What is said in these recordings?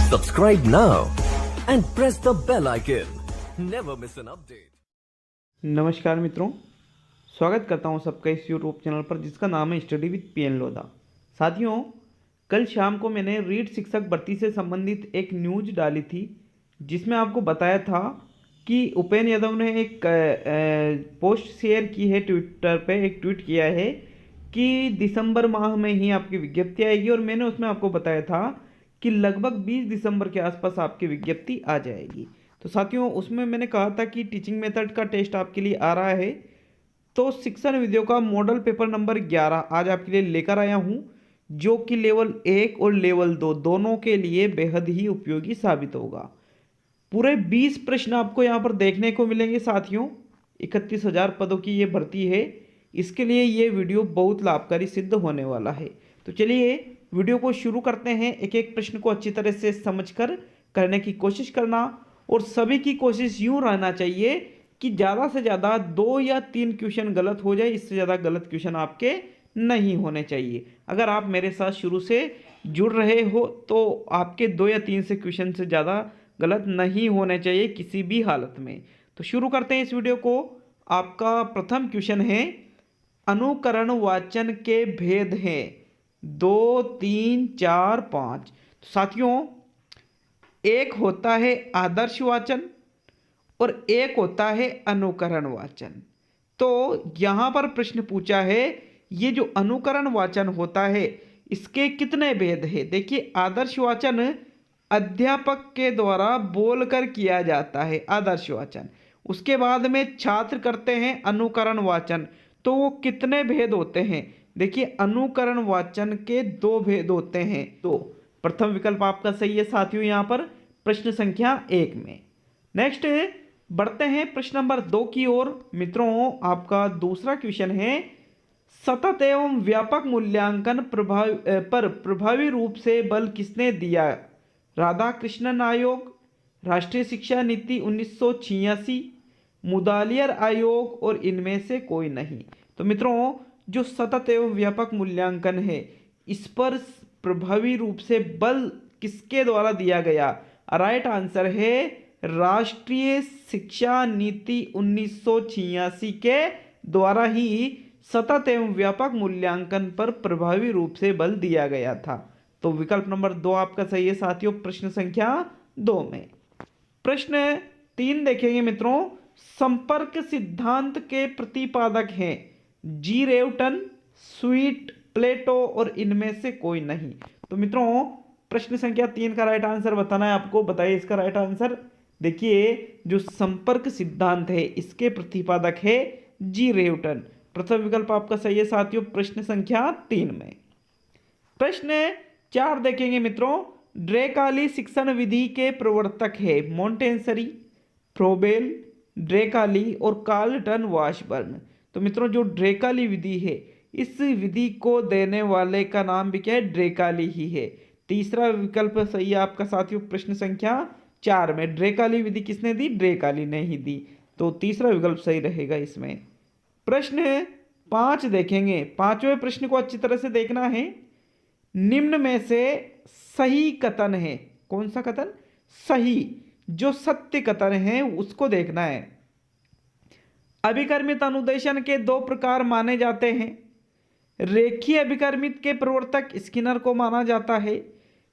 Subscribe now and press the bell icon. Never miss an update. नमस्कार मित्रों, स्वागत करता हूं सबका इस यूट्यूब चैनल पर जिसका नाम है स्टडी विद पीएन लोधा। साथियों, कल शाम को मैंने रीट शिक्षक भर्ती से संबंधित एक न्यूज डाली थी जिसमें आपको बताया था कि उपेंद्र यादव ने एक पोस्ट शेयर की है, ट्विटर पे एक ट्वीट किया है कि दिसंबर माह में ही आपकी विज्ञप्ति आएगी, और मैंने उसमें आपको बताया था कि लगभग 20 दिसंबर के आसपास आपकी विज्ञप्ति आ जाएगी। तो साथियों, उसमें मैंने कहा था कि टीचिंग मेथड का टेस्ट आपके लिए आ रहा है, तो शिक्षण विधियों का मॉडल पेपर नंबर 11 आज आपके लिए लेकर आया हूं, जो कि लेवल 1 और लेवल 2 दोनों के लिए बेहद ही उपयोगी साबित होगा। पूरे 20 प्रश्न आपको यहाँ पर देखने को मिलेंगे साथियों। 31,000 पदों की ये भर्ती है, इसके लिए ये वीडियो बहुत लाभकारी सिद्ध होने वाला है। तो चलिए वीडियो को शुरू करते हैं। एक एक प्रश्न को अच्छी तरह से समझकर करने की कोशिश करना, और सभी की कोशिश यूँ रहना चाहिए कि ज़्यादा से ज़्यादा 2 या 3 क्वेश्चन गलत हो जाए, इससे ज़्यादा गलत क्वेश्चन आपके नहीं होने चाहिए। अगर आप मेरे साथ शुरू से जुड़ रहे हो तो आपके 2 या 3 से क्वेश्चन से ज़्यादा गलत नहीं होने चाहिए किसी भी हालत में। तो शुरू करते हैं इस वीडियो को। आपका प्रथम क्वेश्चन है, अनुकरण वाचन के भेद हैं 2, 3, 4, 5। तो साथियों, एक होता है आदर्श वाचन और एक होता है अनुकरण वाचन। तो यहाँ पर प्रश्न पूछा है, ये जो अनुकरण वाचन होता है इसके कितने भेद हैं? देखिए, आदर्श वाचन अध्यापक के द्वारा बोलकर किया जाता है, आदर्श वाचन। उसके बाद में छात्र करते हैं अनुकरण वाचन। तो वो कितने भेद होते हैं? देखिए, अनुकरण वाचन के 2 भेद होते हैं। तो प्रथम विकल्प आपका सही है साथियों यहाँ पर प्रश्न संख्या 1 में। नेक्स्ट बढ़ते हैं प्रश्न नंबर 2 की ओर। मित्रों, आपका दूसरा क्वेश्चन है, सतत एवं व्यापक मूल्यांकन पर प्रभावी रूप से बल किसने दिया? राधाकृष्णन आयोग, राष्ट्रीय शिक्षा नीति 1986, मुदालियर आयोग, और इनमें से कोई नहीं। तो मित्रों, जो सतत एवं व्यापक मूल्यांकन है इस पर प्रभावी रूप से बल किसके द्वारा दिया गया? राइट आंसर है राष्ट्रीय शिक्षा नीति 1986 के द्वारा ही सतत एवं व्यापक मूल्यांकन पर प्रभावी रूप से बल दिया गया था। तो विकल्प नंबर 2 आपका सही है साथियों प्रश्न संख्या 2 में। प्रश्न 3 देखेंगे मित्रों, संपर्क सिद्धांत के प्रतिपादक हैं जी रेवटन, स्वीट, प्लेटो, और इनमें से कोई नहीं। तो मित्रों, प्रश्न संख्या 3 का राइट आंसर बताना है आपको। बताइए इसका राइट आंसर। देखिए, जो संपर्क सिद्धांत है इसके प्रतिपादक है जी रेवटन। प्रथम विकल्प आपका सही है साथियों प्रश्न संख्या 3 में। प्रश्न 4 देखेंगे मित्रों, ड्रेकाली शिक्षण विधि के प्रवर्तक है मॉन्टेसरी, फ्रोबेल, ड्रेकाली और कार्लटन वाशबर्न। तो मित्रों, जो ड्रेकाली विधि है इस विधि को देने वाले का नाम भी क्या है? ड्रेकाली ही है। तीसरा विकल्प सही है आपका साथियों प्रश्न संख्या 4 में। ड्रेकाली विधि किसने दी? ड्रेकाली ने ही दी। तो तीसरा विकल्प सही रहेगा इसमें। प्रश्न 5 देखेंगे। 5वें प्रश्न को अच्छी तरह से देखना है। निम्न में से सही कथन है, कौन सा कथन? सही, जो सत्य कथन है उसको देखना है। अभिकर्मित अनुदेशन के 2 प्रकार माने जाते हैं। रेखीय अभिकर्मित के प्रवर्तक स्किनर को माना जाता है,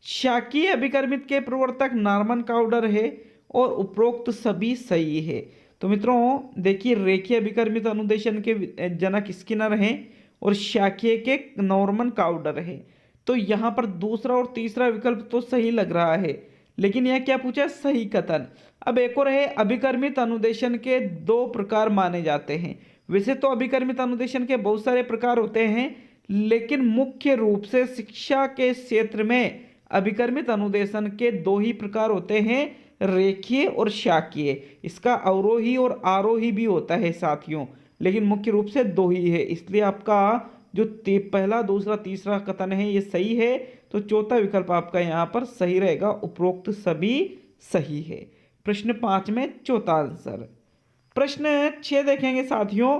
शाकीय अभिकर्मित के प्रवर्तक नॉर्मन काउडर है, और उपरोक्त सभी सही है। तो मित्रों देखिए, रेखीय अभिकर्मित अनुदेशन के जनक स्किनर हैं और शाकीय के नॉर्मन काउडर है। तो यहाँ पर दूसरा और तीसरा विकल्प तो सही लग रहा है, लेकिन यह क्या पूछा? सही कथन। अब एक और है, अभिकर्मित अनुदेशन के 2 प्रकार माने जाते हैं। वैसे तो अभिकर्मित अनुदेशन के बहुत सारे प्रकार होते हैं, लेकिन मुख्य रूप से शिक्षा के क्षेत्र में अभिकर्मित अनुदेशन के 2 ही प्रकार होते हैं, रेखीय और शाकीय। इसका अवरोही और आरोही भी होता है साथियों, लेकिन मुख्य रूप से 2 ही है। इसलिए आपका जो पहला, दूसरा, तीसरा कथन है ये सही है। तो चौथा विकल्प आपका यहाँ पर सही रहेगा, उपरोक्त सभी सही है। प्रश्न 5 में चौथा आंसर। प्रश्न 6 देखेंगे साथियों,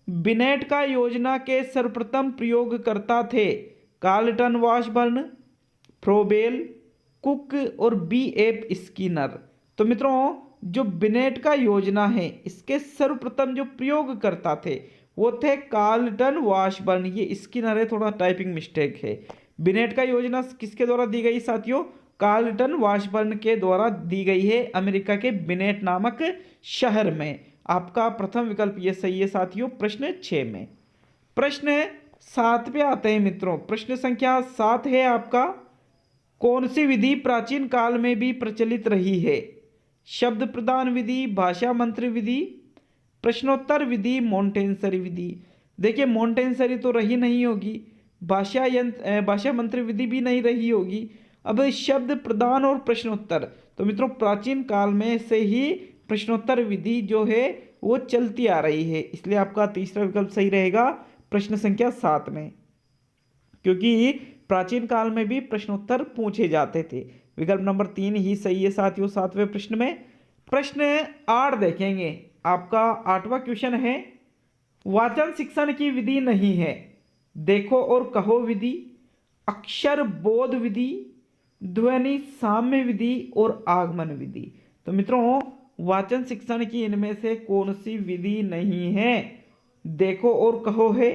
बिनेट का योजना के सर्वप्रथम प्रयोगकर्ता थे कार्लटन वाशबर्न, फ्रोबेल, कुक और बी एफ स्किनर। तो मित्रों जो बिनेट का योजना है इसके सर्वप्रथम जो प्रयोगकर्ता थे वो थे कार्लटन वाशबर्न। ये स्किनर है, थोड़ा टाइपिंग मिस्टेक है। बिनेट का योजना किसके द्वारा दी गई साथियों? कार्लटन वाशबर्न के द्वारा दी गई है, अमेरिका के बिनेट नामक शहर में। आपका प्रथम विकल्प ये सही है साथियों प्रश्न 6 में। प्रश्न 7 पे आते हैं मित्रों। प्रश्न संख्या 7 है आपका, कौन सी विधि प्राचीन काल में भी प्रचलित रही है? शब्द प्रदान विधि, भाषा मंत्र विधि, प्रश्नोत्तर विधि, मोंटेसरी विधि। देखिए मोंटेसरी तो रही नहीं होगी, भाषा मंत्र विधि भी नहीं रही होगी। अब शब्द प्रदान और प्रश्नोत्तर, तो मित्रों प्राचीन काल में से ही प्रश्नोत्तर विधि जो है वो चलती आ रही है, इसलिए आपका तीसरा विकल्प सही रहेगा प्रश्न संख्या 7 में, क्योंकि प्राचीन काल में भी प्रश्नोत्तर पूछे जाते थे। विकल्प नंबर 3 ही सही है साथियों 7वें प्रश्न में। प्रश्न 8 देखेंगे, आपका 8वां क्वेश्चन है, वाचन शिक्षण की विधि नहीं है, देखो और कहो विधि, अक्षर बोध विधि, ध्वनि साम्य विधि और आगमन विधि। तो मित्रों वाचन शिक्षण की इनमें से कौन सी विधि नहीं है? देखो और कहो है,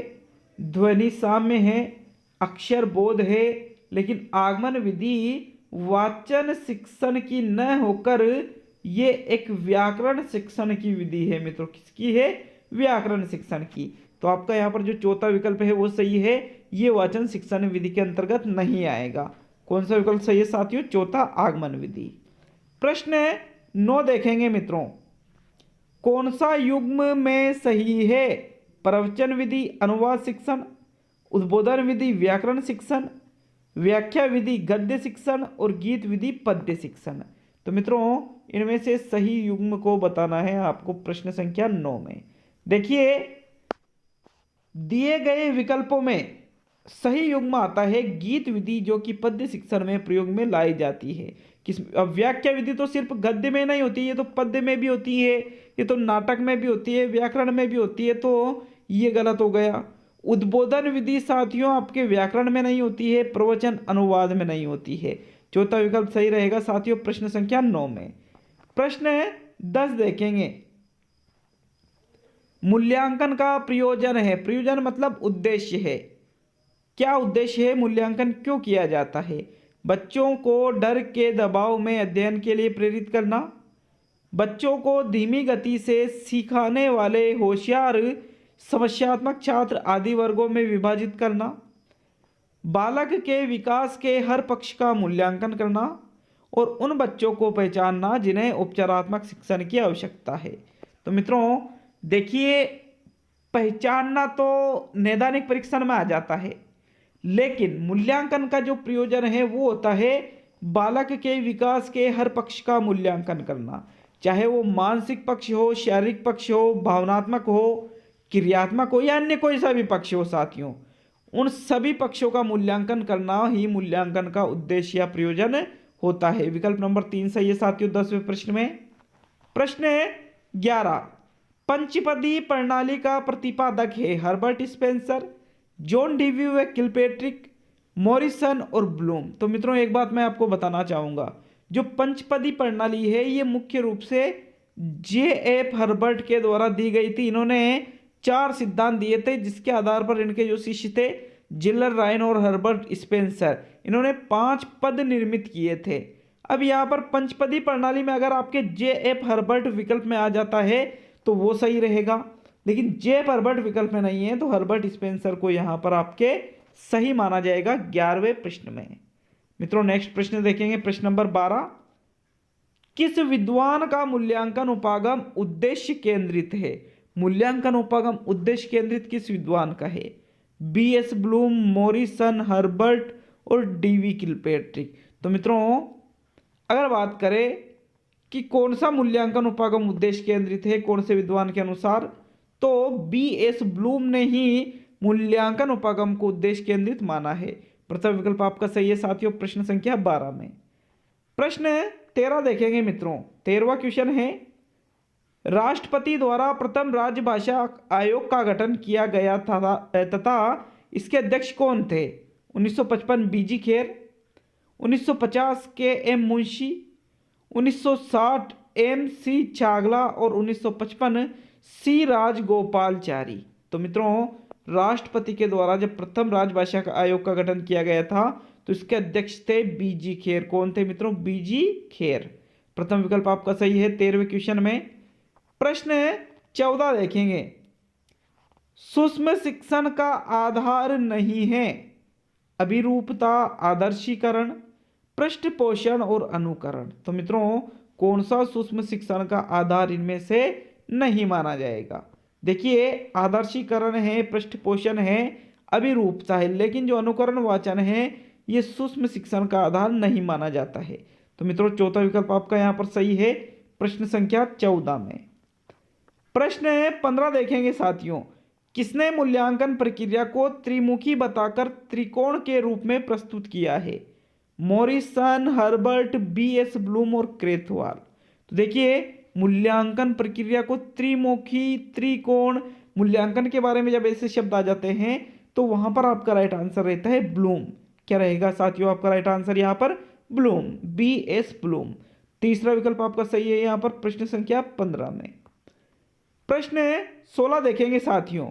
ध्वनि साम्य है, अक्षर बोध है, लेकिन आगमन विधि वाचन शिक्षण की न होकर ये एक व्याकरण शिक्षण की विधि है मित्रों। किसकी है? व्याकरण शिक्षण की। तो आपका यहाँ पर जो चौथा विकल्प है वो सही है, ये वाचन शिक्षण विधि के अंतर्गत नहीं आएगा। कौन सा विकल्प सही है साथियों? चौथा, आगमन विधि। प्रश्न 9 देखेंगे मित्रों, कौन सा युग्म में सही है? प्रवचन विधि अनुवाद शिक्षण, उद्बोधन विधि व्याकरण शिक्षण, व्याख्या विधि गद्य शिक्षण और गीत विधि पद्य शिक्षण। तो मित्रों इनमें से सही युग्म को बताना है आपको प्रश्न संख्या 9 में। देखिए दिए गए विकल्पों में सही युग्म आता है गीत विधि, जो कि पद्य शिक्षण में प्रयोग में लाई जाती है। अब व्याख्या विधि तो सिर्फ गद्य में नहीं होती, ये तो पद्य में भी होती है, ये तो नाटक में भी होती है, व्याकरण में भी होती है, तो ये गलत हो गया। उद्बोधन विधि साथियों आपके व्याकरण में नहीं होती है, प्रवचन अनुवाद में नहीं होती है। चौथा विकल्प सही रहेगा साथियों प्रश्न संख्या 9 में। प्रश्न 10 देखेंगे, मूल्यांकन का प्रयोजन है। प्रयोजन मतलब उद्देश्य है। क्या उद्देश्य है? मूल्यांकन क्यों किया जाता है? बच्चों को डर के दबाव में अध्ययन के लिए प्रेरित करना, बच्चों को धीमी गति से सिखाने वाले होशियार समस्यात्मक छात्र आदि वर्गों में विभाजित करना, बालक के विकास के हर पक्ष का मूल्यांकन करना और उन बच्चों को पहचानना जिन्हें उपचारात्मक शिक्षण की आवश्यकता है। तो मित्रों देखिए पहचानना तो नैदानिक परीक्षण में आ जाता है, लेकिन मूल्यांकन का जो प्रयोजन है वो होता है बालक के विकास के हर पक्ष का मूल्यांकन करना, चाहे वो मानसिक पक्ष हो, शारीरिक पक्ष हो, भावनात्मक हो, क्रियात्मक हो या अन्य कोई सा भी पक्ष हो साथियों, उन सभी पक्षों का मूल्यांकन करना ही मूल्यांकन का उद्देश्य या प्रयोजन होता है। विकल्प नंबर 3 सही है साथियों 10वें प्रश्न में। प्रश्न 11, पंचपदी प्रणाली का प्रतिपादक है हर्बर्ट स्पेंसर, जॉन डीवी व किलपेट्रिक, मॉरिसन और ब्लूम। तो मित्रों एक बात मैं आपको बताना चाहूँगा, जो पंचपदी प्रणाली है ये मुख्य रूप से J.F. हर्बर्ट के द्वारा दी गई थी। इन्होंने 4 सिद्धांत दिए थे जिसके आधार पर इनके जो शिष्य थे जिलर रायन और हर्बर्ट स्पेंसर, इन्होंने 5 पद निर्मित किए थे। अब यहाँ पर पंचपदी प्रणाली में अगर आपके J.F. हर्बर्ट विकल्प में आ जाता है तो वो सही रहेगा, लेकिन J.F. हर्बर्ट विकल्प में नहीं है तो हर्बर्ट स्पेंसर को यहाँ पर आपके सही माना जाएगा 11वें प्रश्न में। मित्रों नेक्स्ट प्रश्न देखेंगे, प्रश्न नंबर 12, किस विद्वान का मूल्यांकन उपागम उद्देश्य केंद्रित है? मूल्यांकन उपागम उद्देश्य केंद्रित किस विद्वान का है? B.S. ब्लूम, मॉरिसन, हर्बर्ट और D.V. किलपेट्रिक। तो मित्रों अगर बात करें कि कौन सा मूल्यांकन उपागम उद्देश्य केंद्रित है कौन से विद्वान के अनुसार, तो B.S. ब्लूम ने ही मूल्यांकन उपागम को उद्देश्य केंद्रित माना है। प्रथम विकल्प आपका सही है साथियों प्रश्न संख्या 12 में। प्रश्न 13 देखेंगे मित्रों, 13वां क्वेश्चन है, राष्ट्रपति द्वारा प्रथम राजभाषा आयोग का गठन किया गया था तथा इसके अध्यक्ष कौन थे? 1955 B.G. खेर, 1950 के एम मुंशी, 1960 एम सी चागला और 1955 सी राजगोपालचारी। तो मित्रों, राष्ट्रपति के द्वारा जब प्रथम राजभाषा आयोग का गठन किया गया था तो इसके अध्यक्ष थे बीजी खेर। कौन थे मित्रों? बीजी खेर। प्रथम विकल्प आपका सही है 13वें क्वेश्चन में। प्रश्न 14 देखेंगे। सूक्ष्म शिक्षण का आधार नहीं है अभिरूपता, आदर्शीकरण, पृष्ठपोषण और अनुकरण। तो मित्रों, कौन सा सूक्ष्म शिक्षण का आधार इनमें से नहीं माना जाएगा? देखिए, आदर्शीकरण है, पृष्ठपोषण है, अभिरूपता है, लेकिन जो अनुकरण वाचन है ये सूक्ष्म शिक्षण का आधार नहीं माना जाता है। तो मित्रों, चौथा विकल्प आपका यहां पर सही है प्रश्न संख्या 14 में। प्रश्न 15 देखेंगे साथियों। किसने मूल्यांकन प्रक्रिया को त्रिमुखी बताकर त्रिकोण के रूप में प्रस्तुत किया है? Morrison, Herbert, BS. ब्लूम और क्रेथवाल। तो देखिए, मूल्यांकन प्रक्रिया को त्रिमुखी, त्रिकोण, मूल्यांकन के बारे में जब ऐसे शब्द आ जाते हैं तो वहां पर आपका राइट आंसर रहता है ब्लूम। क्या रहेगा साथियों आपका राइट आंसर यहां पर? Bloom, B S. ब्लूम। तीसरा विकल्प आपका सही है यहां पर प्रश्न संख्या 15 में। प्रश्न 16 देखेंगे साथियों।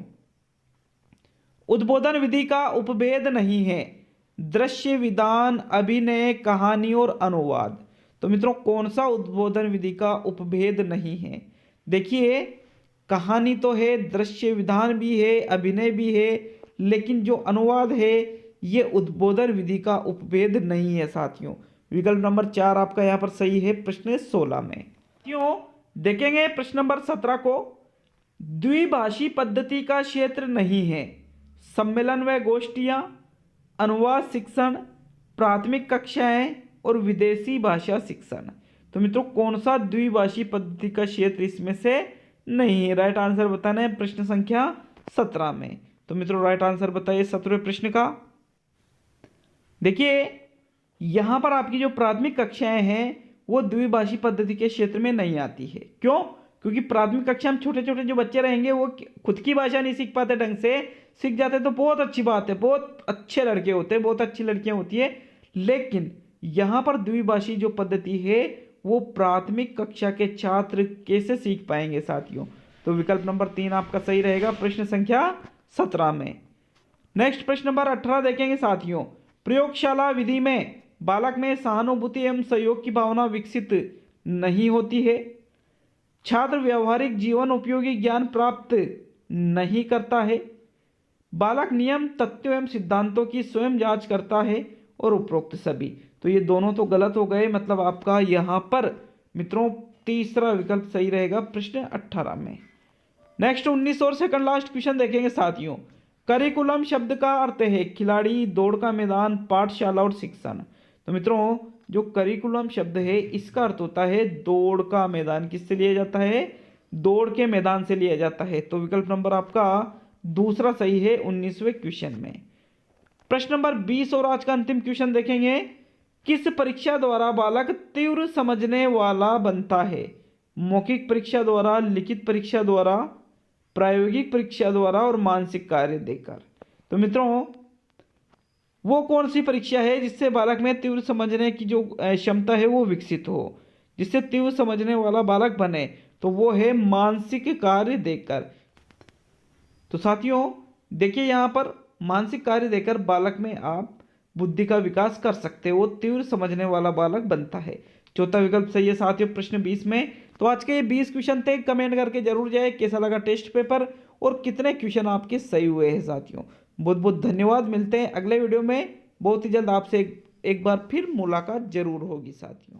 उद्बोधन विधि का उपभेद नहीं है दृश्य, विधान, अभिनय, कहानी और अनुवाद। तो मित्रों, कौन सा उद्बोधन विधि का उपभेद नहीं है? देखिए, कहानी तो है, दृश्य विधान भी है, अभिनय भी है, लेकिन जो अनुवाद है ये उद्बोधन विधि का उपभेद नहीं है साथियों। विकल्प नंबर 4 आपका यहाँ पर सही है प्रश्न 16 में। क्यों देखेंगे प्रश्न नंबर 17 को। द्विभाषी पद्धति का क्षेत्र नहीं है सम्मेलन व गोष्ठियां, अनुवाद शिक्षण, प्राथमिक कक्षाएं और विदेशी भाषा शिक्षण। तो मित्रों, कौन सा द्विभाषी पद्धति का क्षेत्र इसमें से नहीं है? राइट आंसर बताना है प्रश्न संख्या 17 में। तो मित्रों, राइट आंसर बताइए 17वें प्रश्न का। देखिए, यहां पर आपकी जो प्राथमिक कक्षाएं हैं वो द्विभाषी पद्धति के क्षेत्र में नहीं आती है। क्यों? क्योंकि प्राथमिक कक्षा में छोटे छोटे जो बच्चे रहेंगे वो खुद की भाषा नहीं सीख पाते ढंग से, सीख जाते तो बहुत अच्छी बात है, बहुत अच्छे लड़के होते हैं, बहुत अच्छी लड़कियां होती है, लेकिन यहाँ पर द्विभाषी जो पद्धति है वो प्राथमिक कक्षा के छात्र कैसे सीख पाएंगे साथियों? तो विकल्प नंबर 3 आपका सही रहेगा प्रश्न संख्या 17 में। नेक्स्ट प्रश्न नंबर 18 देखेंगे साथियों। प्रयोगशाला विधि में बालक में सहानुभूति एवं सहयोग की भावना विकसित नहीं होती है। छात्र व्यवहारिक जीवन उपयोगी ज्ञान प्राप्त नहीं करता है। बालक नियम, तथ्यों एवं सिद्धांतों की स्वयं जांच करता है और उपरोक्त सभी। तो ये दोनों तो गलत हो गए, मतलब आपका यहाँ पर मित्रों तीसरा विकल्प सही रहेगा प्रश्न 18 में। नेक्स्ट 19 और सेकंड लास्ट क्वेश्चन देखेंगे साथियों। करिकुलम शब्द का अर्थ है खिलाड़ी, दौड़ का मैदान, पाठशाला और शिक्षण। तो मित्रों, जो करिकुलम शब्द है इसका अर्थ होता है दौड़ का मैदान। किससे लिया जाता है? दौड़ के मैदान से लिया जाता है। तो विकल्प नंबर आपका दूसरा सही है 19वें क्वेश्चन में। प्रश्न नंबर 20 और आज का अंतिम क्वेश्चन देखेंगे। किस परीक्षा द्वारा बालक तीव्र समझने वाला बनता है? मौखिक परीक्षा द्वारा, लिखित परीक्षा द्वारा, प्रायोगिक परीक्षा द्वारा और मानसिक कार्य देकर। तो मित्रों, वो कौन सी परीक्षा है जिससे बालक में तीव्र समझने की जो क्षमता है वो विकसित हो, जिससे तीव्र समझने वाला बालक बने? तो वो है मानसिक कार्य देकर। तो साथियों देखिए, यहाँ पर मानसिक कार्य देकर बालक में आप बुद्धि का विकास कर सकते हो, वो तीव्र समझने वाला बालक बनता है। चौथा विकल्प सही है साथियों प्रश्न 20 में। तो आज के ये 20 क्वेश्चन थे, कमेंट करके जरूर जाए कैसा लगा टेस्ट पेपर और कितने क्वेश्चन आपके सही हुए हैं साथियों। बहुत बहुत धन्यवाद। मिलते हैं अगले वीडियो में बहुत ही जल्द। आपसे एक बार फिर मुलाकात जरूर होगी साथियों।